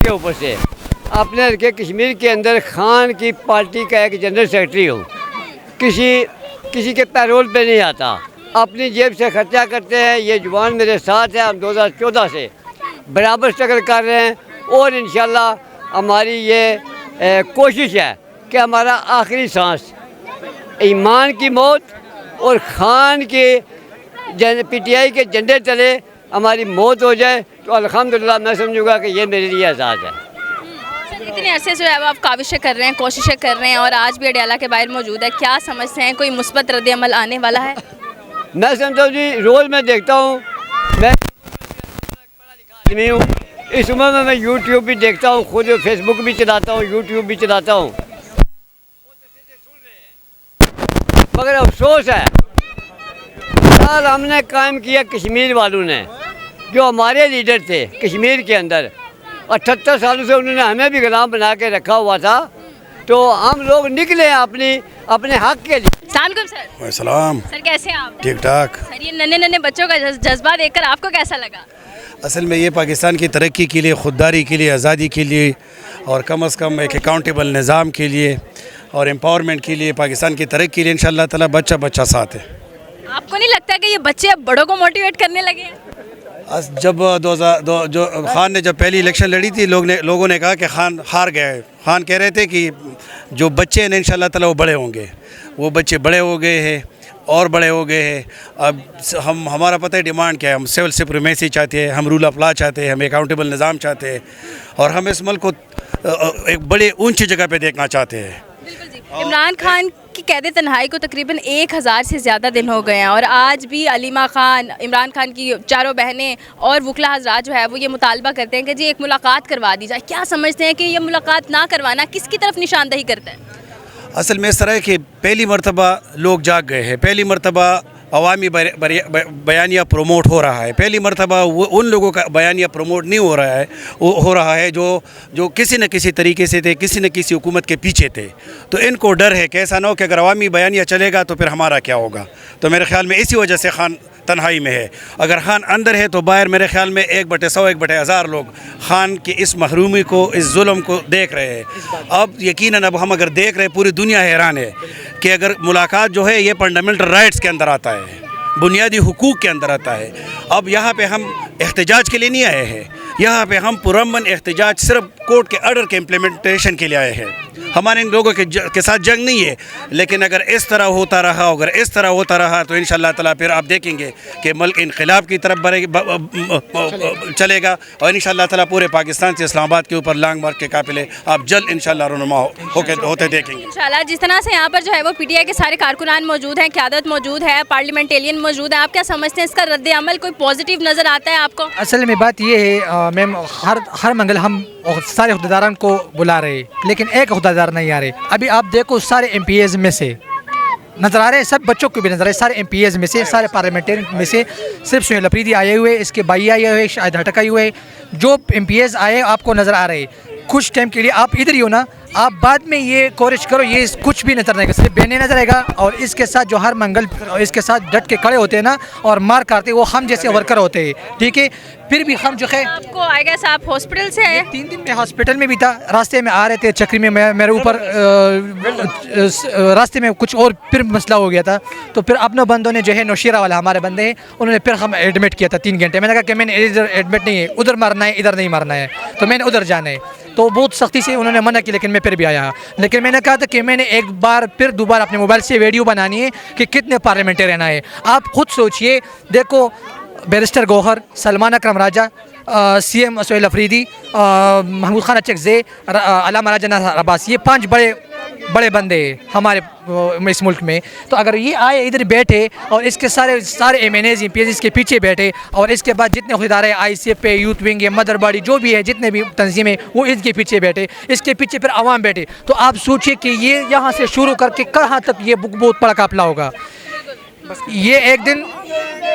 کے اوپر سے اپنے حلقے کشمیر کے اندر خان کی پارٹی کا ایک جنرل سیکرٹری ہوں، کسی کے پیرول پہ نہیں آتا، اپنی جیب سے خرچہ کرتے ہیں۔ یہ جوان میرے ساتھ ہے، ہم 2014 سے برابر اسٹرگل کر رہے ہیں، اور انشاءاللہ ہماری یہ کوشش ہے کہ ہمارا آخری سانس ایمان کی موت اور خان کے پی ٹی آئی کے جھنڈے تلے ہماری موت ہو جائے تو الحمدللہ میں سمجھوں گا کہ یہ میرے لیے اعزاز ہے۔ اتنے عرصے سے آپ کاوشیں کر رہے ہیں، کوششیں کر رہے ہیں، اور آج بھی اڈیالہ کے باہر موجود ہے، کیا سمجھتے ہیں کوئی مثبت رد عمل آنے والا ہے؟ میں سمجھتا ہوں جی، روز میں دیکھتا ہوں، میں پڑھا لکھا آدمی ہوں، اس عمر میں یوٹیوب بھی دیکھتا ہوں، خود فیس بک بھی چلاتا ہوں، یوٹیوب بھی چلاتا ہوں، مگر افسوس ہے سال ہم نے قائم کیا کشمیر والوں نے، جو ہمارے لیڈر تھے کشمیر کے اندر 78 سالوں سے انہوں نے ہمیں بھی غلام بنا کے رکھا ہوا تھا، تو ہم لوگ نکلے اپنے حق کے لیے۔ السلام علیکم سر۔ السلام۔ سر کیسے ہیں آپ؟ ٹھیک ٹھاک۔ سر یہ ننے بچوں کا جذبہ دیکھ کر آپ کو کیسا لگا؟ اصل میں یہ پاکستان کی ترقی کے لیے، خودداری کے لیے، آزادی کے لیے، اور کم از کم ایک اکاؤنٹیبل نظام کے لیے اور امپاورمنٹ کے لیے، پاکستان کی ترقی کے لیے انشاءاللہ تعالی بچہ ساتھ ہے۔ آپ کو نہیں لگتا کہ یہ بچے اب بڑوں کو موٹیویٹ کرنے لگے ہیں؟ جب جو خان نے جب پہلی الیکشن لڑی تھی، لوگوں نے کہا کہ خان ہار گئے۔ خان کہہ رہے تھے کہ جو بچے ہیں انشاءاللہ تعالی وہ بڑے ہوں گے، وہ بچے بڑے ہو گئے ہیں اور بڑے ہو گئے ہیں۔ اب ہمارا پتہ ہے ڈیمانڈ کیا ہے، ہم سول سپریمیسی چاہتے ہیں، ہم رول آف لا چاہتے ہیں، ہم اکاؤنٹیبل نظام چاہتے ہیں، اور ہم اس ملک کو ایک بڑے اونچی جگہ پہ دیکھنا چاہتے ہیں۔ بالکل جی۔ عمران خان کی قید تنہائی کو تقریباً 1000 سے زیادہ دن ہو گئے ہیں، اور آج بھی علیمہ خان، عمران خان کی چاروں بہنیں اور وکلا حضرات جو ہے وہ یہ مطالبہ کرتے ہیں کہ جی ایک ملاقات کروا دی جائے۔ کیا سمجھتے ہیں کہ یہ ملاقات نہ کروانا کس کی طرف نشاندہی کرتا ہے؟ اصل میں اس طرح ہے کہ پہلی مرتبہ لوگ جاگ گئے ہیں، پہلی مرتبہ عوامی بیانیہ پروموٹ ہو رہا ہے، پہلی مرتبہ وہ ان لوگوں کا بیانیہ پروموٹ نہیں ہو رہا ہے جو کسی نہ کسی طریقے سے تھے، کسی نہ کسی حکومت کے پیچھے تھے۔ تو ان کو ڈر ہے کہ ایسا نہ ہو کہ اگر عوامی بیانیہ چلے گا تو پھر ہمارا کیا ہوگا۔ تو میرے خیال میں اسی وجہ سے خان تنہائی میں ہے۔ اگر خان اندر ہے تو باہر میرے خیال میں 1/100 1/1000 لوگ خان کی اس محرومی کو، اس ظلم کو دیکھ رہے ہیں۔ اب یقیناً اب ہم اگر دیکھ رہے ہیں، پوری دنیا حیران ہے کہ اگر ملاقات جو ہے یہ فنڈامنٹل رائٹس کے اندر آتا ہے، بنیادی حقوق کے اندر آتا ہے۔ اب یہاں پہ ہم احتجاج کے لیے نہیں آئے ہیں، یہاں پہ ہم پرامن احتجاج صرف کورٹ کے آرڈر کے امپلیمنٹیشن کے لیے آئے ہیں۔ ہمارے ان لوگوں کے ساتھ جنگ نہیں ہے، لیکن اگر اس طرح ہوتا رہا تو انشاءاللہ تعالیٰ پھر آپ دیکھیں گے کہ ملک انقلاب کی طرف چلے گا، اور انشاءاللہ تعالیٰ پورے پاکستان سے اسلام آباد کے اوپر لانگ مارچ کے قافلے آپ جلد انشاءاللہ رونما ہوتے دیکھیں گے انشاءاللہ۔ جس طرح سے یہاں پر جو ہے وہ پی ٹی آئی کے سارے کارکنان موجود ہیں، قیادت موجود ہے، پارلیمنٹیرین موجود ہیں، آپ کیا سمجھتے ہیں اس کا رد عمل کوئی پازیٹیو نظر آتا ہے آپ کو؟ اصل میں بات یہ ہے میم، ہر منگل ہم سارے عہدیداران کو بلا رہے، لیکن ایک عہدیدار نہیں آ رہے۔ ابھی آپ دیکھو سارے ایم پی ایز میں سے نظر آ رہے ہیں، سب بچوں کو بھی نظر آ رہے ہیں، سارے ایم پی ایز میں سے، سارے پارلیمنٹرین میں سے صرف سہیل افریدی آئے ہوئے، اس کے بھائی آئے ہوئے، شاہد ہٹک آئے ہوئے، جو ایم پی ایز آئے آپ کو نظر آ رہے۔ کچھ ٹائم کے لیے آپ ادھر ہی ہو نا، آپ بعد میں یہ کوشش کرو، یہ کچھ بھی نظر نہیں آئے گا، صرف بہنیں نظر آئے گا، اور اس کے ساتھ جو ہر منگل اس کے ساتھ ڈٹ کے کھڑے ہوتے ہیں نا اور مار کاٹتے، وہ ہم جیسے ورکر ہوتے ہیں، ٹھیک ہے۔ پھر بھی ہم جو ہے آپ کو آئے گا صاحب ہاسپٹل سے آئے؟ 3 دن میں ہاسپٹل میں بھی تھا، راستے میں آ رہے تھے چکری میں میرے اوپر راستے میں کچھ اور پھر مسئلہ ہو گیا تھا، تو پھر اپنے بندوں نے جو ہے نوشیرہ والا ہمارے بندے ہیں، انہوں نے پھر ہم ایڈمٹ کیا تھا 3 گھنٹے۔ میں نے کہا کہ میں نے ادھر ایڈمٹ نہیں ہے، ادھر مرنا ہے، ادھر نہیں مرنا ہے، تو میں نے ادھر جانا ہے، تو بہت سختی سے انہوں نے منع کی، لیکن میں پھر بھی آیا۔ لیکن میں نے کہا تھا کہ میں نے ایک بار پھر دوبارہ اپنے موبائل سے ویڈیو بنانی ہے کہ کتنے پارلیمنٹرین آئے۔ آپ خود سوچئے، دیکھو بیرسٹر گوہر، سلمان اکرم راجہ، سی ایم سہیل افریدی، محمود خان اچکزئی، علامہ راجہ ناصر عباس، یہ 5 بڑے بندے ہیں ہمارے اس ملک میں۔ تو اگر یہ آئے ادھر بیٹھے اور اس کے سارے M N As M P As اس کے پیچھے بیٹھے، اور اس کے بعد جتنے عہدیدار ہیں، آئی سی ایف ہے، یوتھ ونگ ہے، مدر باڈی جو بھی ہے، جتنے بھی تنظیمیں، وہ اس کے پیچھے بیٹھے، اس کے پیچھے پھر عوام بیٹھے، تو آپ سوچئے کہ یہ یہاں سے شروع کر کے کہاں تک یہ بہت بڑا قافلہ ہوگا۔ یہ ایک دن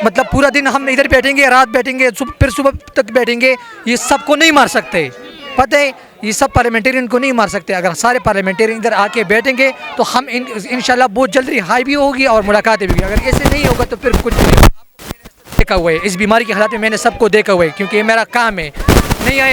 مطلب پورا دن ہم ادھر بیٹھیں گے، رات بیٹھیں گے، پھر صبح تک بیٹھیں گے، یہ سب کو نہیں مار سکتے، پتہ ہے یہ سب پارلیمنٹرین کو نہیں مار سکتے۔ اگر سارے پارلیمنٹرین ادھر آ کے بیٹھیں گے تو ہم انشاءاللہ بہت جلد رہائی بھی ہوگی اور ملاقاتیں بھی ہوگی۔ اگر ایسے نہیں ہوگا تو پھر کچھ نہیں دیکھا ہوا ہے، اس بیماری کے حالات میں میں نے سب کو دیکھا ہوا ہے، کیونکہ یہ میرا کام ہے۔ نہیں آئے